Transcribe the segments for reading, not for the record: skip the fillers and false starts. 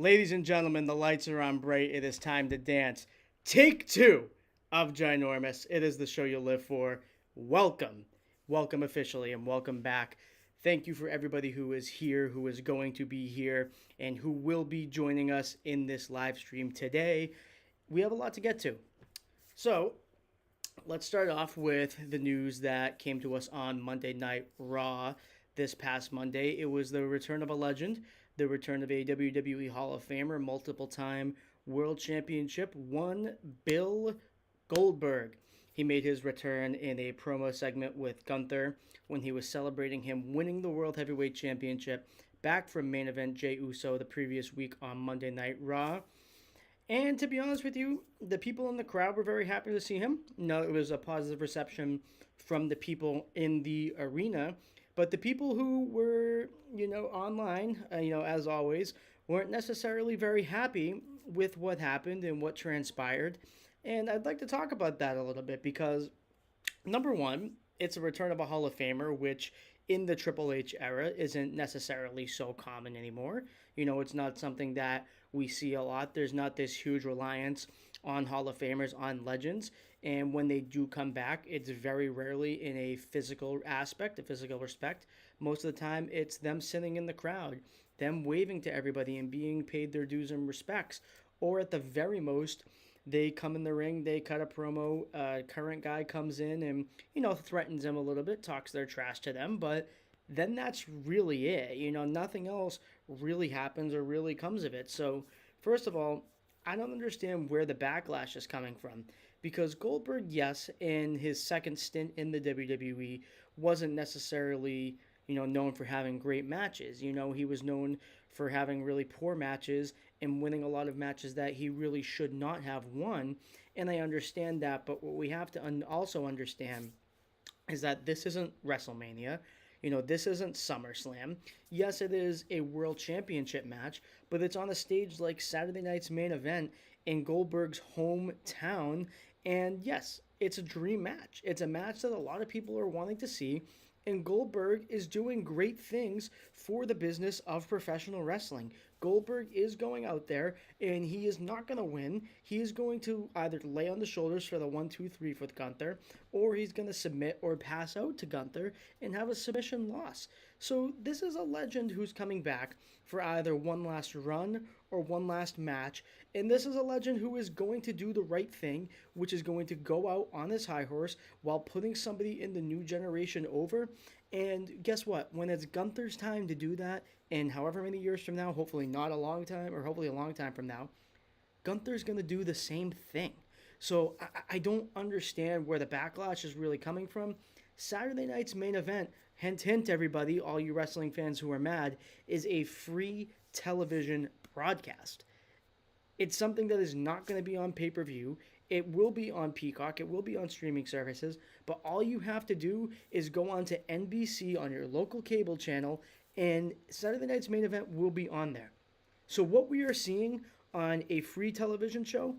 Ladies and gentlemen, the lights are on bright. It is time to dance. Take two of GINORMOUS. It is the show you'll live for. Welcome. Welcome officially and welcome back. Thank you for everybody who is here, who is going to be here, and who will be joining us in this live stream today. We have a lot to get to. So, let's start off with the news that came to us on Monday Night Raw this past Monday. It was the return of a legend, the return of a WWE Hall of Famer, multiple time world championship, one Bill Goldberg. He made his return in a promo segment with Gunther when he was celebrating him winning the World Heavyweight Championship back from main event Jey Uso the previous week on Monday Night Raw. And to be honest with you, the people in the crowd were very happy to see him. No, it was a positive reception from the people in the arena. But the people who were, online, as always, weren't necessarily very happy with what happened and what transpired. And I'd like to talk about that a little bit because, number one, it's a return of a Hall of Famer, which in the Triple H era isn't necessarily so common anymore. It's not something that we see a lot. There's not this huge reliance on Hall of Famers, on legends. And when they do come back, it's very rarely in a physical aspect, a physical respect. Most of the time, it's them sitting in the crowd, them waving to everybody and being paid their dues and respects. Or at the very most, they come in the ring, they cut a promo, current guy comes in and, threatens them a little bit, talks their trash to them, but then that's really it. Nothing else really happens or really comes of it. So, first of all, I don't understand where the backlash is coming from. Because Goldberg, yes, in his second stint in the WWE, wasn't necessarily, known for having great matches. He was known for having really poor matches and winning a lot of matches that he really should not have won. And I understand that, but what we have to also understand is that this isn't WrestleMania. This isn't SummerSlam. Yes, it is a World Championship match, but it's on a stage like Saturday night's main event in Goldberg's hometown. And yes, it's a dream match. It's a match that a lot of people are wanting to see. And Goldberg is doing great things for the business of professional wrestling. Goldberg is going out there and he is not going to win. He is going to either lay on the shoulders for the 1-2-3 with Gunther, or he's going to submit or pass out to Gunther and have a submission loss. So this is a legend who's coming back for either one last run or one last match. And this is a legend who is going to do the right thing, which is going to go out on his high horse while putting somebody in the new generation over. And guess what? When it's Gunther's time to do that, and however many years from now, hopefully not a long time, or hopefully a long time from now, Gunther's going to do the same thing. So I don't understand where the backlash is really coming from. Saturday night's main event, hint, hint, everybody, all you wrestling fans who are mad, is a free television broadcast. It's something that is not going to be on pay-per-view. It will be on Peacock. It will be on streaming services. But all you have to do is go on to NBC on your local cable channel, and Saturday night's main event will be on there. So what we are seeing on a free television show,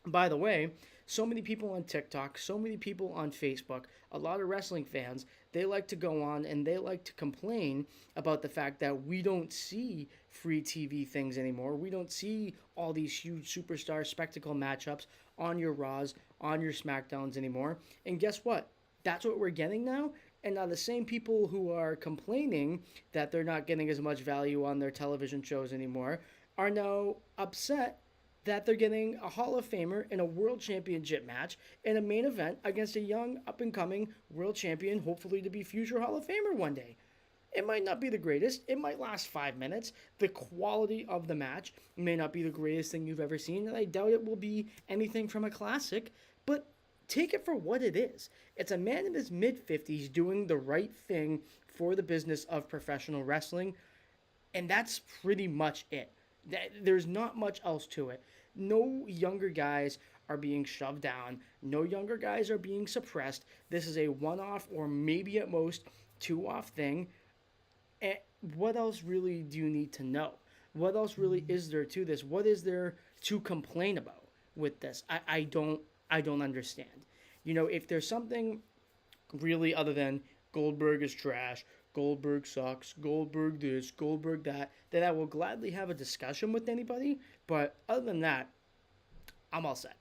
by the way, so many people on TikTok, so many people on Facebook, a lot of wrestling fans, they like to go on and they like to complain about the fact that we don't see free TV things anymore. We don't see all these huge superstar spectacle matchups on your Raws, on your SmackDowns anymore. And guess what? That's what we're getting now. And now the same people who are complaining that they're not getting as much value on their television shows anymore are now upset that they're getting a Hall of Famer in a World Championship match in a main event against a young, up-and-coming World Champion, hopefully to be future Hall of Famer one day. It might not be the greatest. It might last 5 minutes. The quality of the match may not be the greatest thing you've ever seen, and I doubt it will be anything from a classic, but take it for what it is. It's a man in his mid-50s doing the right thing for the business of professional wrestling, and that's pretty much it. There's not much else to it. No younger guys are being shoved down. No younger guys are being suppressed. This is a one-off or maybe at most two-off thing. And what else really do you need to know? What else really is there to this? What is there to complain about with this? I don't understand. If there's something really other than Goldberg is trash, Goldberg sucks, Goldberg this, Goldberg that, then I will gladly have a discussion with anybody. But other than that, I'm all set.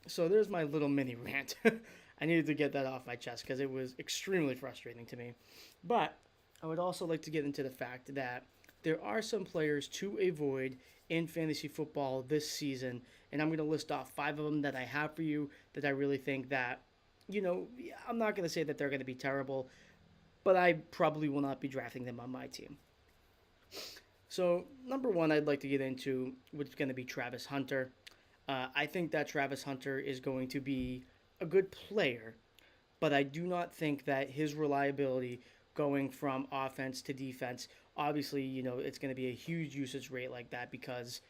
So there's my little mini rant. I needed to get that off my chest because it was extremely frustrating to me. But I would also like to get into the fact that there are some players to avoid in fantasy football this season, and I'm going to list off 5 of them that I have for you that I really think that, I'm not going to say that they're going to be terrible, but I probably will not be drafting them on my team. So, number one, I'd like to get into which is going to be Travis Hunter. I think that Travis Hunter is going to be a good player, but I do not think that his reliability going from offense to defense, obviously, it's going to be a huge usage rate like that because,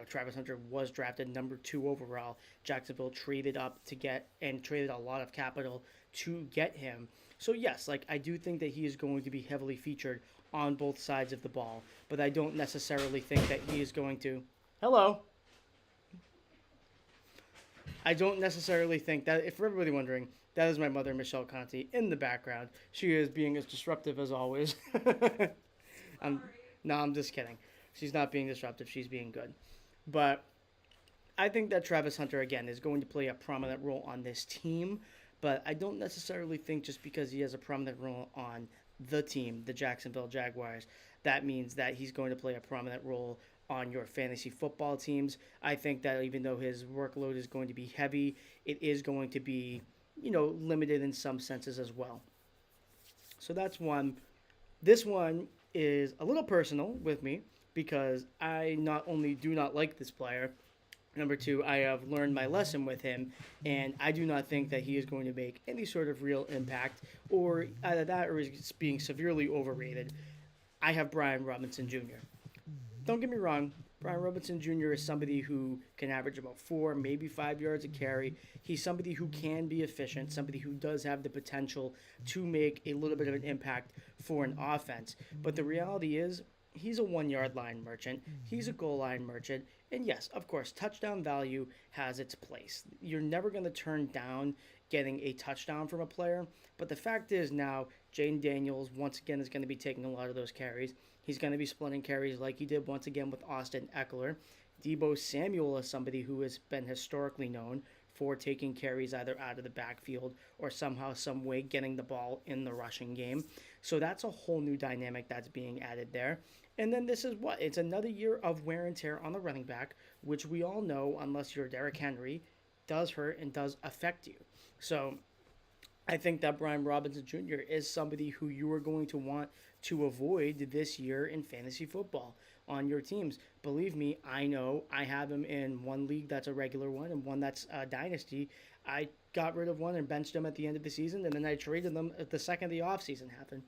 Travis Hunter was drafted number 2 overall. Jacksonville traded up to get and traded a lot of capital to get him. So, yes, I do think that he is going to be heavily featured on both sides of the ball, but I don't necessarily think that he is going to. Hello. I don't necessarily think that, if for everybody wondering, that is my mother, Michelle Conti, in the background. She is being as disruptive as always. No, I'm just kidding. She's not being disruptive. She's being good. But I think that Travis Hunter, again, is going to play a prominent role on this team. But I don't necessarily think just because he has a prominent role on the team, the Jacksonville Jaguars, that means that he's going to play a prominent role on your fantasy football teams. I think that even though his workload is going to be heavy, it is going to be, limited in some senses as well. So that's one. This one is a little personal with me because I not only do not like this player, number 2, I have learned my lesson with him, and I do not think that he is going to make any sort of real impact, or either that or is being severely overrated. I have Brian Robinson Jr. Don't get me wrong, Brian Robinson Jr. is somebody who can average about 4, maybe 5 yards a carry. He's somebody who can be efficient, somebody who does have the potential to make a little bit of an impact for an offense. But the reality is, he's a 1-yard line merchant. He's a goal line merchant. And yes, of course, touchdown value has its place. You're never going to turn down getting a touchdown from a player. But the fact is now, Jane Daniels, once again, is going to be taking a lot of those carries. He's going to be splitting carries like he did once again with Austin Eckler. Deebo Samuel is somebody who has been historically known for taking carries either out of the backfield or somehow, some way getting the ball in the rushing game. So that's a whole new dynamic that's being added there. And then this is what? It's another year of wear and tear on the running back, which we all know, unless you're Derrick Henry, does hurt and does affect you. So I think that Brian Robinson Jr. is somebody who you are going to want to avoid this year in fantasy football on your teams. Believe me, I know I have him in one league that's a regular one and one that's a dynasty. I got rid of one and benched him at the end of the season, and then I traded them at the second the offseason happened.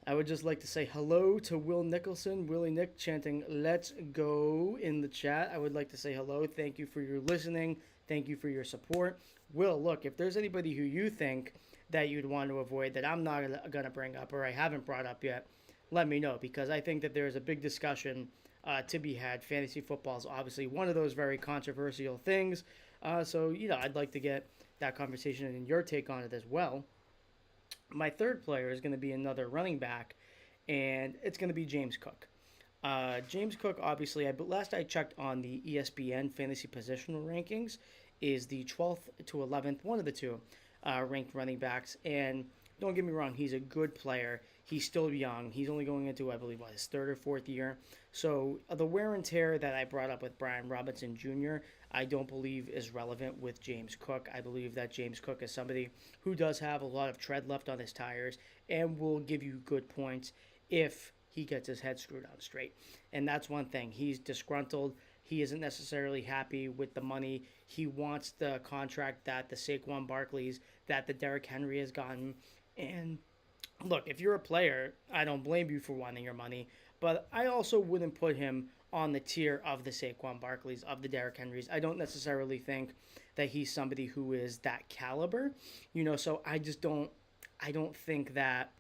I would just like to say hello to Will Nicholson, Willie Nick chanting "Let's go" in the chat. I would like to say hello. Thank you for your listening. Thank you for your support. Will, look, if there's anybody who you think that you'd want to avoid that I'm not going to bring up or I haven't brought up yet, let me know, because I think that there's a big discussion to be had. Fantasy football is obviously one of those very controversial things. So, I'd like to get that conversation and your take on it as well. My third player is going to be another running back, and it's going to be James Cook. James Cook, obviously, last I checked on the ESPN fantasy positional rankings, is the 12th to 11th, one of the two, ranked running backs. And don't get me wrong, he's a good player. He's still young. He's only going into, I believe, his 3rd or 4th year. So the wear and tear that I brought up with Brian Robinson Jr., I don't believe is relevant with James Cook. I believe that James Cook is somebody who does have a lot of tread left on his tires and will give you good points if he gets his head screwed on straight. And that's one thing. He's disgruntled. He isn't necessarily happy with the money. He wants the contract that the Saquon Barkleys, that the Derrick Henry has gotten. And look, if you're a player, I don't blame you for wanting your money, but I also wouldn't put him on the tier of the Saquon Barkleys, of the Derrick Henrys. I don't necessarily think that he's somebody who is that caliber, so I don't think that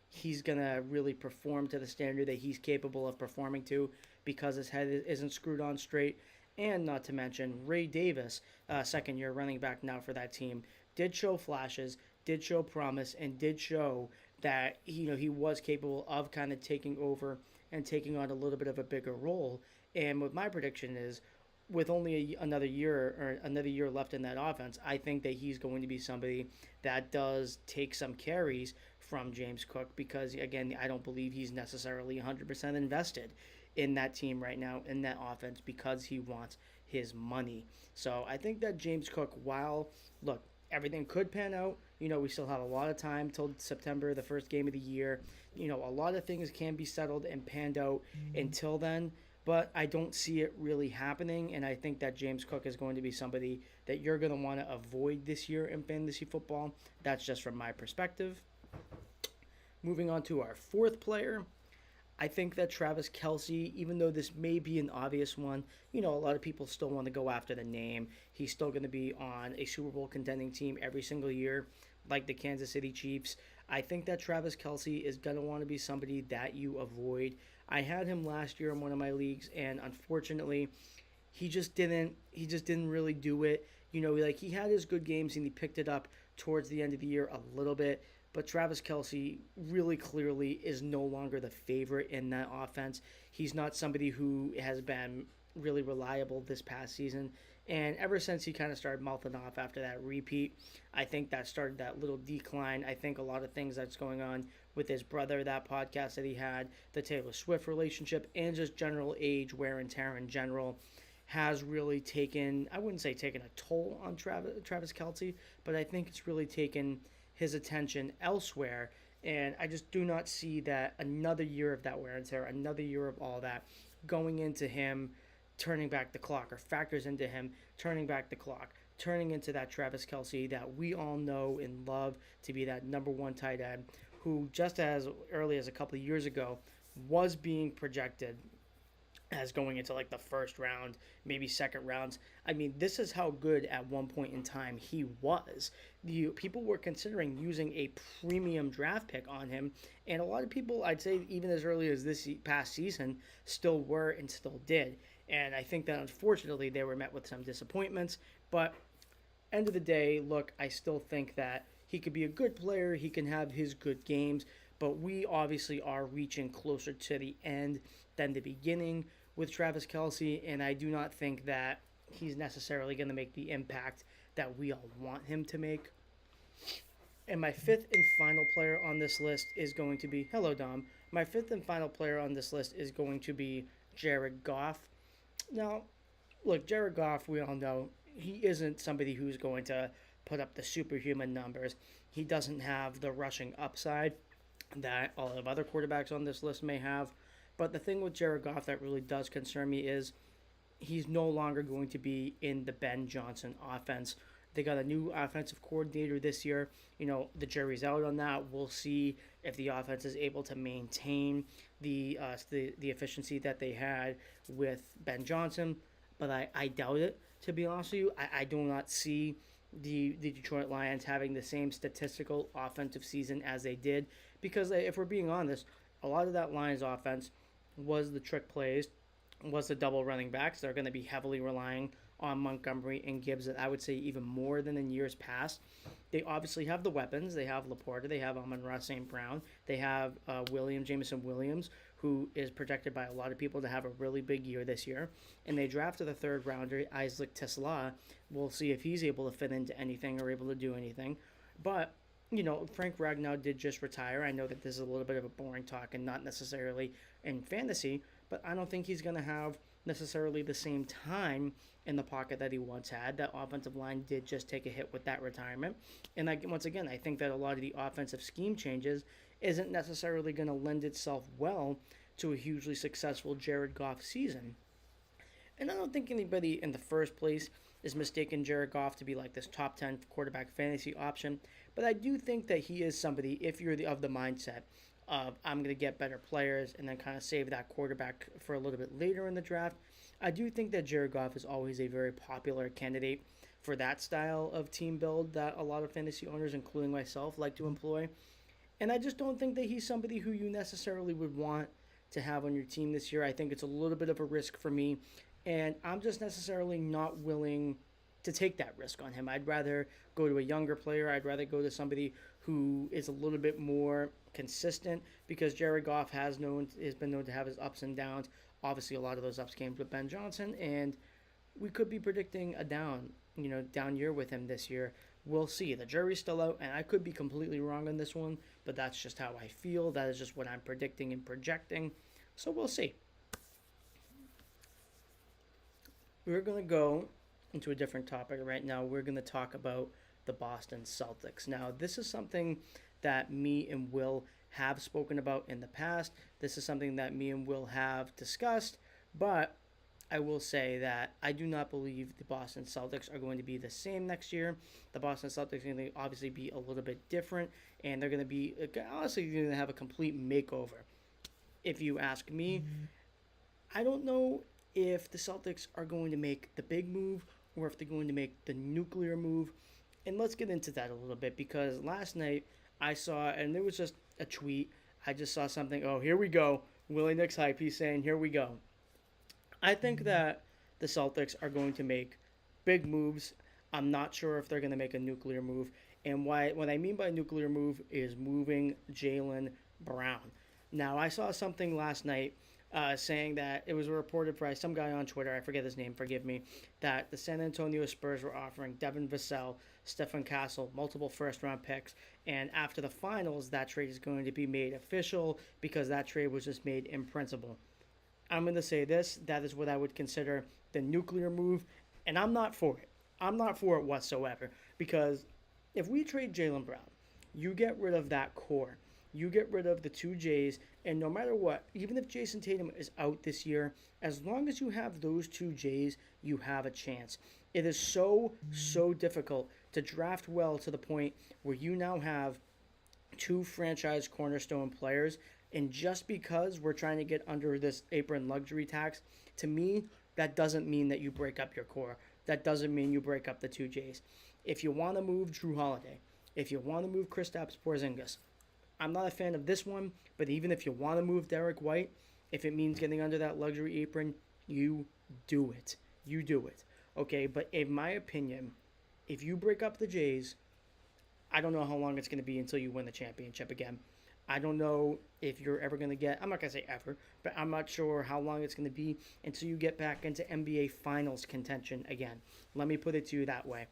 he's going to really perform to the standard that he's capable of performing to because his head isn't screwed on straight. And not to mention, Ray Davis, second-year running back now for that team, did show flashes, did show promise and did show that he was capable of kind of taking over and taking on a little bit of a bigger role. And what my prediction is, with only another year left in that offense, I think that he's going to be somebody that does take some carries from James Cook, because again, I don't believe he's necessarily 100% invested in that team right now, in that offense, because he wants his money. So I think that James Cook, while look, everything could pan out. We still have a lot of time till September, the first game of the year. A lot of things can be settled and panned out until then, but I don't see it really happening. And I think that James Cook is going to be somebody that you're going to want to avoid this year in fantasy football. That's just from my perspective. Moving on to our fourth player, I think that Travis Kelce, even though this may be an obvious one, a lot of people still want to go after the name. He's still going to be on a Super Bowl contending team every single year, like the Kansas City Chiefs. I think that Travis Kelce is going to want to be somebody that you avoid. I had him last year in one of my leagues, and unfortunately, he just didn't really do it. He had his good games and he picked it up towards the end of the year a little bit. But Travis Kelce really clearly is no longer the favorite in that offense. He's not somebody who has been really reliable this past season. And ever since he kind of started mouthing off after that repeat, I think that started that little decline. I think a lot of things that's going on with his brother, that podcast that he had, the Taylor Swift relationship, and just general age wear and tear in general has really taken, I wouldn't say taken a toll on Travis Kelce, but I think it's really taken his attention elsewhere, and I just do not see that another year of that wear and tear, another year of all that, going into him turning back the clock, or factors into him turning back the clock, turning into that Travis Kelce that we all know and love to be that number one tight end, who just as early as a couple of years ago was being projected as going into like the first round, maybe second rounds. I mean, this is how good at one point in time he was. People were considering using a premium draft pick on him, and a lot of people, I'd say even as early as this past season, still were and still did. And I think that unfortunately they were met with some disappointments, but end of the day, look, I still think that he could be a good player, he can have his good games, but we obviously are reaching closer to the end than the beginning with Travis Kelce, and I do not think that he's necessarily going to make the impact that we all want him to make. And my fifth and final player on this list is going to be, hello Dom, my fifth and final player on this list is going to be Jared Goff. Now, look, Jared Goff, we all know, he isn't somebody who's going to put up the superhuman numbers. He doesn't have the rushing upside that all of other quarterbacks on this list may have. But the thing with Jared Goff that really does concern me is he's no longer going to be in the Ben Johnson offense. They got a new offensive coordinator this year. The jury's out on that. We'll see if the offense is able to maintain the efficiency that they had with Ben Johnson. But I doubt it, to be honest with you. I do not see the Detroit Lions having the same statistical offensive season as they did. Because if we're being honest, a lot of that Lions offense was the trick plays, was the double running backs. They're going to be heavily relying on Montgomery and Gibbs, that I would say even more than in years past. They obviously have the weapons. They have Laporta. They have Amon-Ra St. Brown. They have Jameson Williams, who is projected by a lot of people to have a really big year this year. And they drafted the third rounder, Isaac Tesla. We'll see if he's able to fit into anything or able to do anything. But Frank Ragnow did just retire. I know that this is a little bit of a boring talk and not necessarily in fantasy, but I don't think he's going to have necessarily the same time in the pocket that he once had. That offensive line did just take a hit with that retirement. And once again, I think that a lot of the offensive scheme changes isn't necessarily going to lend itself well to a hugely successful Jared Goff season. And I don't think anybody in the first place is mistaking Jared Goff to be like this top 10 quarterback fantasy option. But I do think that he is somebody, if you're of the mindset of I'm going to get better players and then kind of save that quarterback for a little bit later in the draft, I do think that Jared Goff is always a very popular candidate for that style of team build that a lot of fantasy owners, including myself, like to employ. And I just don't think that he's somebody who you necessarily would want to have on your team this year. I think it's a little bit of a risk for me. And I'm just necessarily not willing to take that risk on him. I'd rather go to a younger player. I'd rather go to somebody who is a little bit more consistent, because Jared Goff has been known to have his ups and downs. Obviously, a lot of those ups came with Ben Johnson, and we could be predicting a down year with him this year. We'll see. The jury's still out, and I could be completely wrong on this one, but that's just how I feel. That is just what I'm predicting and projecting. So we'll see. We're going to go into a different topic right now. We're going to talk about the Boston Celtics. Now, this is something that me and Will have spoken about in the past. This is something that me and Will have discussed, but I will say that I do not believe the Boston Celtics are going to be the same next year. The Boston Celtics are going to obviously be a little bit different, and they're going to be, honestly, going to have a complete makeover. If you ask me, I don't know if the Celtics are going to make the big move or if they're going to make the nuclear move. And let's get into that a little bit, because last night I saw, and it was just a tweet, I just saw something, oh, here we go, Willie Nick's hype, he's saying, here we go. I think that the Celtics are going to make big moves. I'm not sure if they're going to make a nuclear move. And what I mean by nuclear move is moving Jaylen Brown. Now, I saw something last night saying that it was reported by some guy on Twitter, I forget his name, forgive me, that the San Antonio Spurs were offering Devin Vassell, Stephen Castle, multiple first-round picks, and after the finals, that trade is going to be made official because that trade was just made in principle. I'm going to say this, that is what I would consider the nuclear move, and I'm not for it. I'm not for it whatsoever, because if we trade Jaylen Brown, you get rid of that core. You get rid of the two J's, and no matter what, even if Jason Tatum is out this year, as long as you have those two J's, you have a chance. It is so difficult to draft well to the point where you now have two franchise cornerstone players, and just because we're trying to get under this apron luxury tax, to me, that doesn't mean that you break up your core. That doesn't mean you break up the two J's. If you want to move Drew Holiday, if you want to move Kristaps Porzingis, I'm not a fan of this one, but even if you want to move Derek White, if it means getting under that luxury apron, you do it. You do it. Okay, but in my opinion, if you break up the Jays, I don't know how long it's going to be until you win the championship again. I don't know if you're ever going to get, I'm not going to say ever, but I'm not sure how long it's going to be until you get back into NBA Finals contention again. Let me put it to you that way.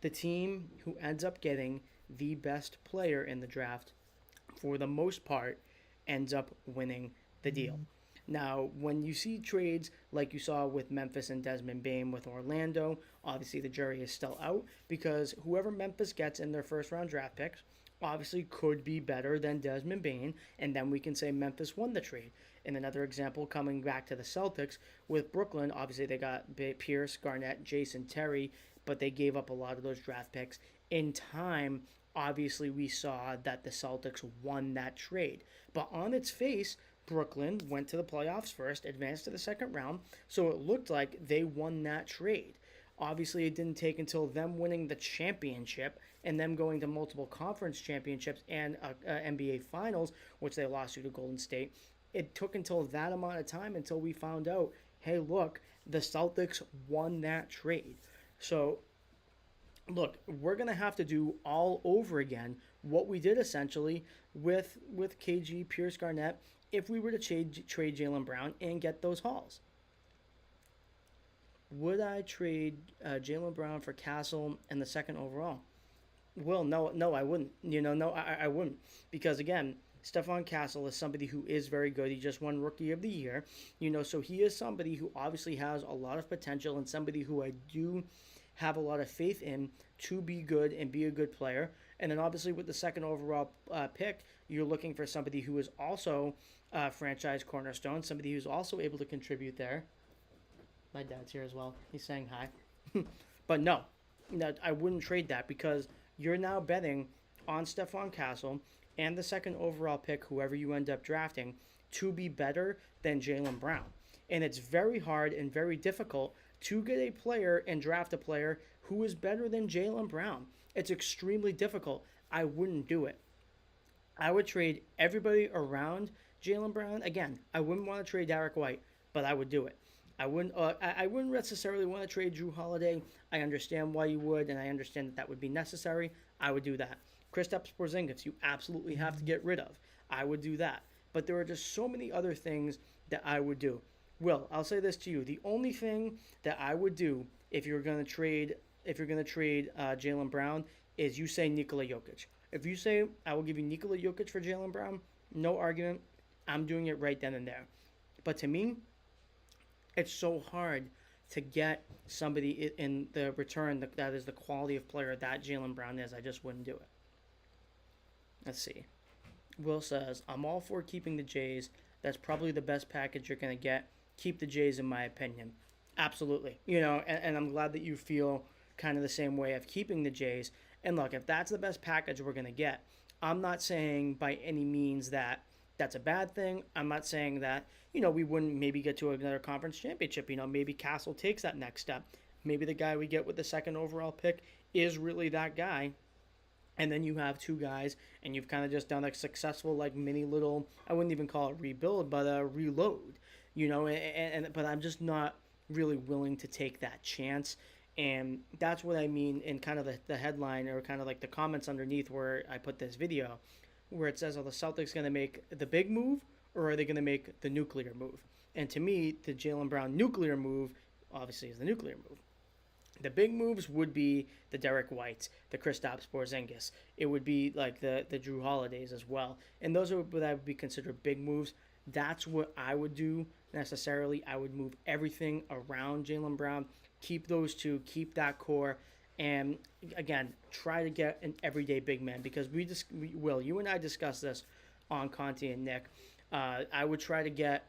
The team who ends up getting the best player in the draft, for the most part, ends up winning the deal. Now, when you see trades like you saw with Memphis and Desmond Bane with Orlando, obviously the jury is still out, because whoever Memphis gets in their first-round draft picks obviously could be better than Desmond Bane, and then we can say Memphis won the trade. And another example, coming back to the Celtics, with Brooklyn, obviously they got Pierce, Garnett, Jason Terry, but they gave up a lot of those draft picks. In time, obviously we saw that the Celtics won that trade. But on its face, Brooklyn went to the playoffs first, advanced to the second round, so it looked like they won that trade. Obviously, it didn't take until them winning the championship and them going to multiple conference championships and NBA Finals, which they lost to Golden State. It took until that amount of time until we found out, hey, look, the Celtics won that trade. So, look, we're going to have to do all over again what we did essentially with KG, Pierce, Garnett, if we were to trade Jaylen Brown and get those hauls. Would I trade Jaylen Brown for Castle and the second overall? Well, no, I wouldn't. I wouldn't. Because, again, Stephon Castle is somebody who is very good. He just won Rookie of the Year. So he is somebody who obviously has a lot of potential and somebody who I do have a lot of faith in to be good and be a good player. And then obviously with the second overall pick, you're looking for somebody who is also a franchise cornerstone, somebody who's also able to contribute there. My dad's here as well. He's saying hi. But no, I wouldn't trade that, because you're now betting on Stephon Castle and the second overall pick, whoever you end up drafting, to be better than Jaylen Brown. And it's very hard and very difficult to get a player and draft a player who is better than Jaylen Brown. It's extremely difficult. I wouldn't do it. I would trade everybody around Jaylen Brown. Again, I wouldn't want to trade Derek White, but I would do it. I wouldn't necessarily want to trade Drew Holiday. I understand why you would, and I understand that that would be necessary. I would do that. Kristaps Porzingis, you absolutely have to get rid of. I would do that. But there are just so many other things that I would do. Will, I'll say this to you: the only thing that I would do if you're going to trade Jaylen Brown, is you say Nikola Jokic. If you say I will give you Nikola Jokic for Jaylen Brown, no argument. I'm doing it right then and there. But to me, it's so hard to get somebody in the return that is the quality of player that Jaylen Brown is. I just wouldn't do it. Let's see. Will says, I'm all for keeping the Jays. That's probably the best package you're going to get. Keep the Jays, in my opinion. Absolutely. And I'm glad that you feel kind of the same way of keeping the Jays. And look, if that's the best package we're going to get, I'm not saying by any means that that's a bad thing. I'm not saying that, we wouldn't maybe get to another conference championship. Maybe Castle takes that next step. Maybe the guy we get with the second overall pick is really that guy. And then you have two guys, and you've kind of just done a successful, mini little, I wouldn't even call it rebuild, but a reload, but I'm just not really willing to take that chance. And that's what I mean in kind of the headline, or kind of like the comments underneath where I put this video, where it says, are the Celtics going to make the big move, or are they going to make the nuclear move? And to me, the Jaylen Brown nuclear move obviously is the nuclear move. The big moves would be the Derek Whites, the Kristaps Porzingis. It would be like the Drew Holidays as well. And those are what I would be considered big moves. That's what I would do necessarily. I would move everything around Jaylen Brown, keep those two, keep that core, and again, try to get an everyday big man, because Will, you and I discussed this on Conti and Nick. I would try to get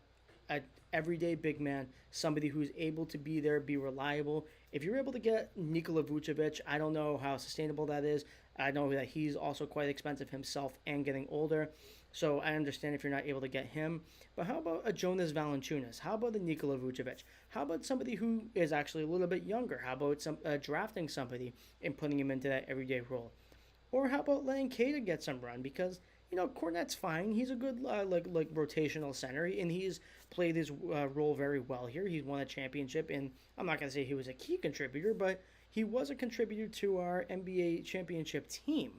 an everyday big man, somebody who's able to be there, be reliable. If you're able to get Nikola Vucevic, I don't know how sustainable that is. I know that he's also quite expensive himself and getting older. So I understand if you're not able to get him. But how about a Jonas Valanciunas? How about a Nikola Vucevic? How about somebody who is actually a little bit younger? How about drafting somebody and putting him into that everyday role? Or how about letting Kata get some run? Because, Kornet's fine. He's a good rotational center, and he's played his role very well here. He's won a championship, and I'm not going to say he was a key contributor, but he was a contributor to our NBA championship team.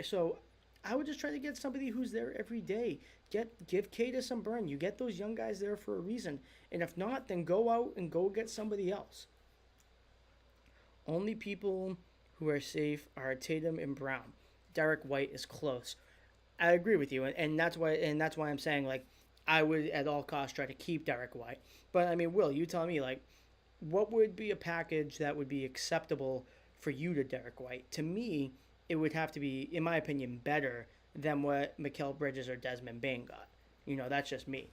So I would just try to get somebody who's there every day. Give Kata some burn. You get those young guys there for a reason. And if not, then go out and go get somebody else. Only people who are safe are Tatum and Brown. Derek White is close. I agree with you, and that's why I'm saying, I would at all costs try to keep Derek White. But I mean, Will, you tell me, what would be a package that would be acceptable for you to Derek White? To me, it would have to be, in my opinion, better than what Mikal Bridges or Desmond Bane got. That's just me.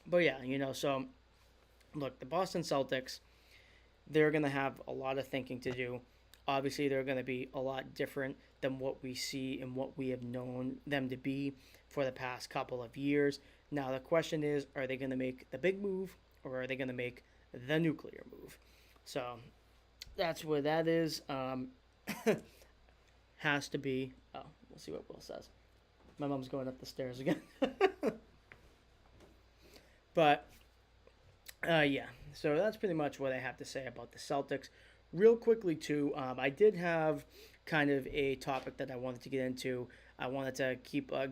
But yeah, so look, the Boston Celtics, they're going to have a lot of thinking to do. Obviously, they're going to be a lot different than what we see and what we have known them to be for the past couple of years. Now, the question is, are they going to make the big move, or are they going to make the nuclear move? So that's what that is. Has to be. Oh, we'll see what Will says. My mom's going up the stairs again. But, yeah. So that's pretty much what I have to say about the Celtics. Real quickly, too, I did have kind of a topic that I wanted to get into. I wanted to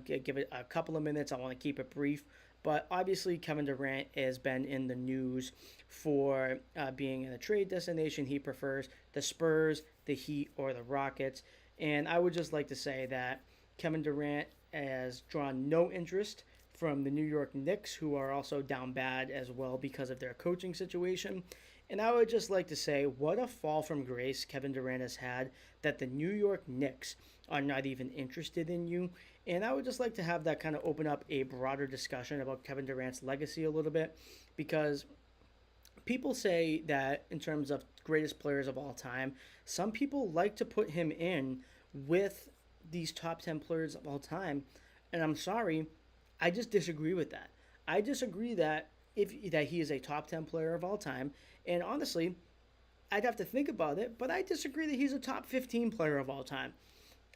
give it a couple of minutes. I want to keep it brief. But obviously, Kevin Durant has been in the news for being in a trade destination. He prefers the Spurs, the Heat, or the Rockets. And I would just like to say that Kevin Durant has drawn no interest from the New York Knicks, who are also down bad as well because of their coaching situation. And I would just like to say, what a fall from grace Kevin Durant has had, that the New York Knicks are not even interested in you. And I would just like to have that kind of open up a broader discussion about Kevin Durant's legacy a little bit, because people say that in terms of greatest players of all time, some people like to put him in with these top 10 players of all time. And I'm sorry, I just disagree with that. I disagree that he is a top 10 player of all time. And honestly, I'd have to think about it, but I disagree that he's a top 15 player of all time.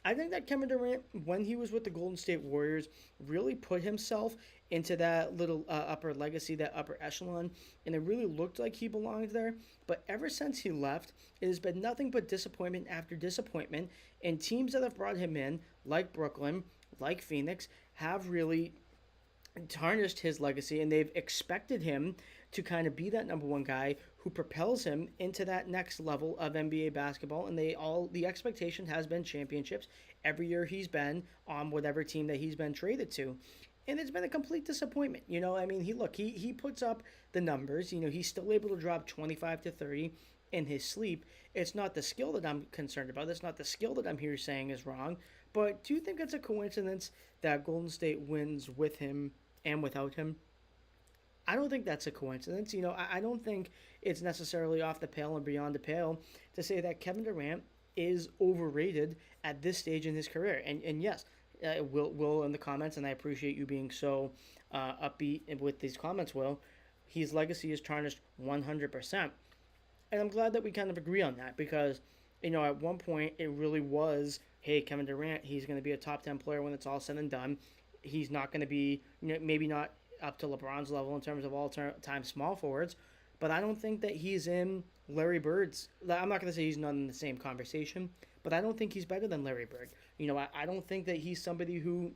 I think that Kevin Durant, when he was with the Golden State Warriors, really put himself into that little upper legacy, that upper echelon, and it really looked like he belonged there. But ever since he left, it has been nothing but disappointment after disappointment, and teams that have brought him in, like Brooklyn, like Phoenix, have really tarnished his legacy, and they've expected him to kind of be that number one guy who propels him into that next level of NBA basketball. And the expectation has been championships every year he's been on whatever team that he's been traded to. And it's been a complete disappointment. I mean, he puts up the numbers. He's still able to drop 25 to 30 in his sleep. It's not the skill that I'm concerned about. It's not the skill that I'm here saying is wrong. But do you think it's a coincidence that Golden State wins with him and without him? I don't think that's a coincidence. I don't think it's necessarily off the pale and beyond the pale to say that Kevin Durant is overrated at this stage in his career. And yes, Will in the comments, and I appreciate you being so upbeat with these comments, Will. His legacy is tarnished 100%. And I'm glad that we kind of agree on that because, at one point it really was, hey, Kevin Durant, he's going to be a top 10 player when it's all said and done. He's not going to be, maybe not up to LeBron's level in terms of all-time small forwards, but I don't think that he's in Larry Bird's. I'm not going to say he's not in the same conversation, but I don't think he's better than Larry Bird. I don't think that he's somebody who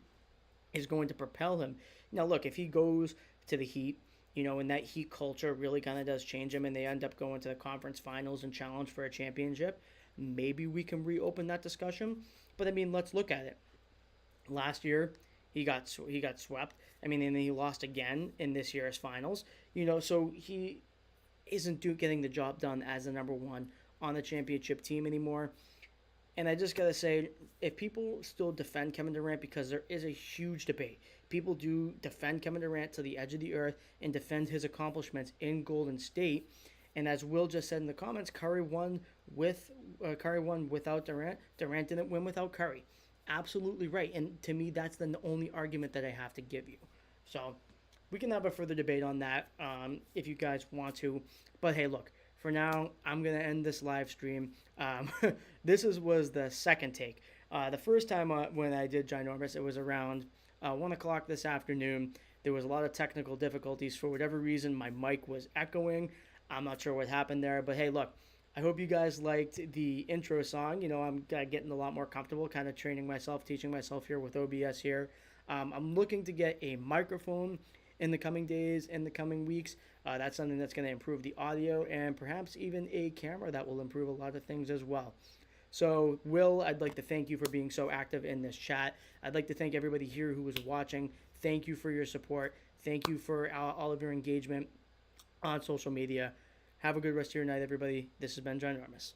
is going to propel him. Now, look, if he goes to the Heat, and that Heat culture really kind of does change him, and they end up going to the conference finals and challenge for a championship, maybe we can reopen that discussion. But I mean, let's look at it. Last year, he got swept. I mean, and he lost again in this year's finals. So he isn't getting the job done as the number one on the championship team anymore. And I just got to say, if people still defend Kevin Durant, because there is a huge debate, people do defend Kevin Durant to the edge of the earth and defend his accomplishments in Golden State. And as Will just said in the comments, Curry won without Durant. Durant didn't win without Curry. Absolutely right. And to me, that's the only argument that I have to give you. So we can have a further debate on that if you guys want to. But hey, look, for now, I'm going to end this live stream. Was the second take. The first time when I did Ginormous, it was around 1 o'clock this afternoon. There was a lot of technical difficulties. For whatever reason, my mic was echoing. I'm not sure what happened there. But hey, look, I hope you guys liked the intro song. I'm getting a lot more comfortable, kind of training myself, teaching myself here with OBS here. I'm looking to get a microphone in the coming days, in the coming weeks. That's something that's going to improve the audio, and perhaps even a camera that will improve a lot of things as well. So, Will, I'd like to thank you for being so active in this chat. I'd like to thank everybody here who was watching. Thank you for your support. Thank you for all of your engagement on social media. Have a good rest of your night, everybody. This has been Ginormous.